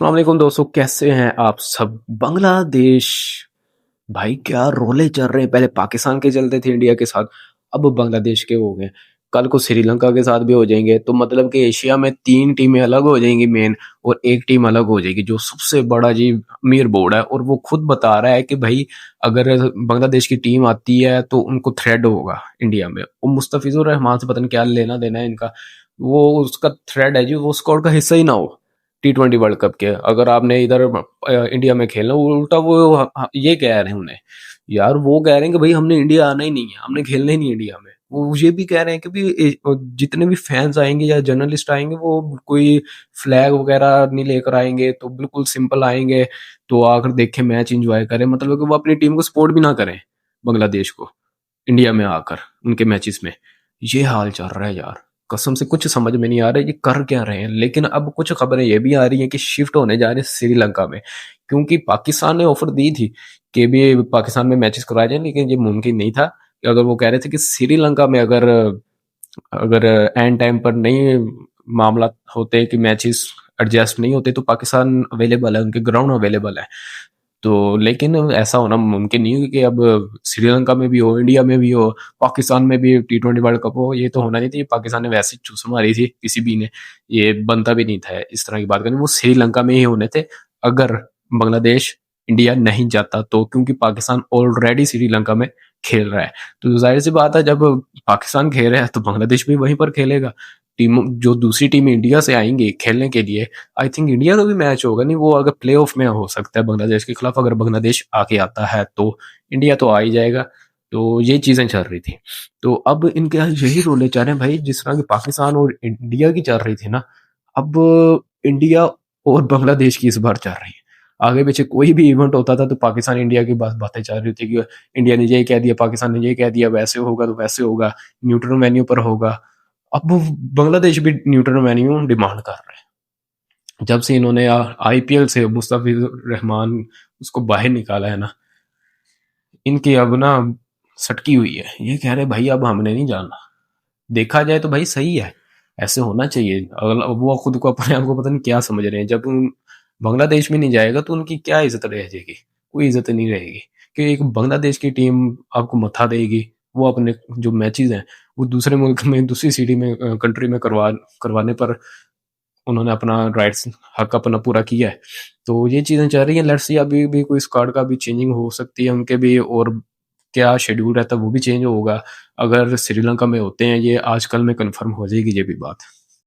अस्सलाम वालेकुम दोस्तों, कैसे हैं आप सब। बांग्लादेश भाई क्या रोले चल रहे हैं। पहले पाकिस्तान के चलते थे इंडिया के साथ, अब बांग्लादेश के हो गए। कल को श्रीलंका के साथ भी हो जाएंगे। तो मतलब कि एशिया में तीन टीमें अलग हो जाएंगी मेन, और एक टीम अलग हो जाएगी जो सबसे बड़ा जी अमीर बोर्ड है। और वो खुद बता रहा है कि भाई अगर बांग्लादेश की टीम आती है तो उनको थ्रेड होगा इंडिया में। वो मुस्तफिजुर रहमान से पता नहीं क्या लेना देना है इनका। वो उसका थ्रेड है जी, वो स्क्वाड का हिस्सा ही ना हो T20 वर्ल्ड कप के। अगर आपने इधर इंडिया में खेलना, वो उल्टा वो ये कह रहे हैं उन्हें। यार वो कह रहे हैं कि भाई हमने इंडिया आना ही नहीं है, हमने खेलना ही नहीं इंडिया में। वो ये भी कह रहे हैं कि भी जितने भी फैंस आएंगे या जर्नलिस्ट आएंगे वो कोई फ्लैग वगैरह नहीं लेकर आएंगे, तो बिल्कुल सिंपल आएंगे। तो आकर देखें, मैच एंजॉय करें, मतलब कि वो अपनी टीम को सपोर्ट भी ना करें बांग्लादेश को इंडिया में आकर उनके मैचेस में। ये हाल चल रहा है यार, कसम से कुछ समझ में नहीं आ रहा है ये कर क्या रहे हैं। लेकिन अब कुछ खबरें ये भी आ रही हैं कि शिफ्ट होने जा रहे हैं श्रीलंका में, क्योंकि पाकिस्तान ने ऑफर दी थी कि भी पाकिस्तान में मैचेस करवाए जाए, लेकिन ये मुमकिन नहीं था। कि अगर वो कह रहे थे कि श्रीलंका में अगर अगर एंड टाइम पर नहीं मामला होते कि मैचेस एडजस्ट नहीं होते, तो पाकिस्तान अवेलेबल है, उनके ग्राउंड अवेलेबल है। तो लेकिन ऐसा होना मुमकिन नहीं है कि अब श्रीलंका में भी हो, इंडिया में भी हो, पाकिस्तान में भी T20 वर्ल्ड कप हो। ये तो होना नहीं था। पाकिस्तान ने वैसे ही चूस मारी थी किसी भी ने, ये बनता भी नहीं था इस तरह की बात करनी। वो श्रीलंका में ही होने थे अगर बांग्लादेश इंडिया नहीं जाता तो, क्योंकि पाकिस्तान ऑलरेडी श्रीलंका में खेल रहा है। तो जाहिर सी बात है, जब पाकिस्तान खेल रहा है तो बांग्लादेश भी वहीं पर खेलेगा। टीम जो दूसरी टीम इंडिया से आएंगी खेलने के लिए, आई थिंक इंडिया का भी मैच होगा नहीं, वो अगर प्ले ऑफ में हो सकता है बांग्लादेश के खिलाफ। अगर बांग्लादेश आके आता है तो इंडिया तो आ ही जाएगा। तो ये चीजें चल रही थी। तो अब इनके यहाँ यही रोले चाह रहे हैं भाई, जिस तरह की पाकिस्तान और इंडिया की चल रही थी ना, अब इंडिया और बांग्लादेश की इस बार चल रही है। आगे पीछे कोई भी इवेंट होता था तो पाकिस्तान इंडिया की बातें चल रही थी कि इंडिया ने ये कह दिया, पाकिस्तान ने ये कह दिया, वैसे होगा तो वैसे होगा, न्यूट्रल वेन्यू पर होगा। अब बांग्लादेश भी न्यूट्रल वेन्यू डिमांड कर रहा है। जब से इन्होंने आईपीएल से मुस्तफिजुर रहमान उसको बाहर निकाला है ना, इनकी अब ना सटकी हुई है। ये कह रहे भाई अब हमने नहीं जाना। देखा जाए तो भाई सही है, ऐसे होना चाहिए। अगर वो खुद को अपने आप को पता नहीं क्या समझ रहे हैं, जब बांग्लादेश में नहीं जाएगा तो उनकी क्या इज्जत रह जाएगी। कोई इज्जत नहीं रहेगी कि एक बांग्लादेश की टीम आपको मथा देगी। वो अपने जो मैचेस हैं वो दूसरे मुल्क में, दूसरी सिटी में, कंट्री में करवाने पर उन्होंने अपना राइट्स, हक अपना पूरा किया है। तो ये चीज़ें चल रही हैं। लेट्स सी, अभी भी कोई स्क्वाड का भी चेंजिंग हो सकती है उनके भी, और क्या शेड्यूल रहता है वो भी चेंज होगा। अगर श्रीलंका में होते हैं ये, आजकल में कंफर्म हो जाएगी ये भी बात।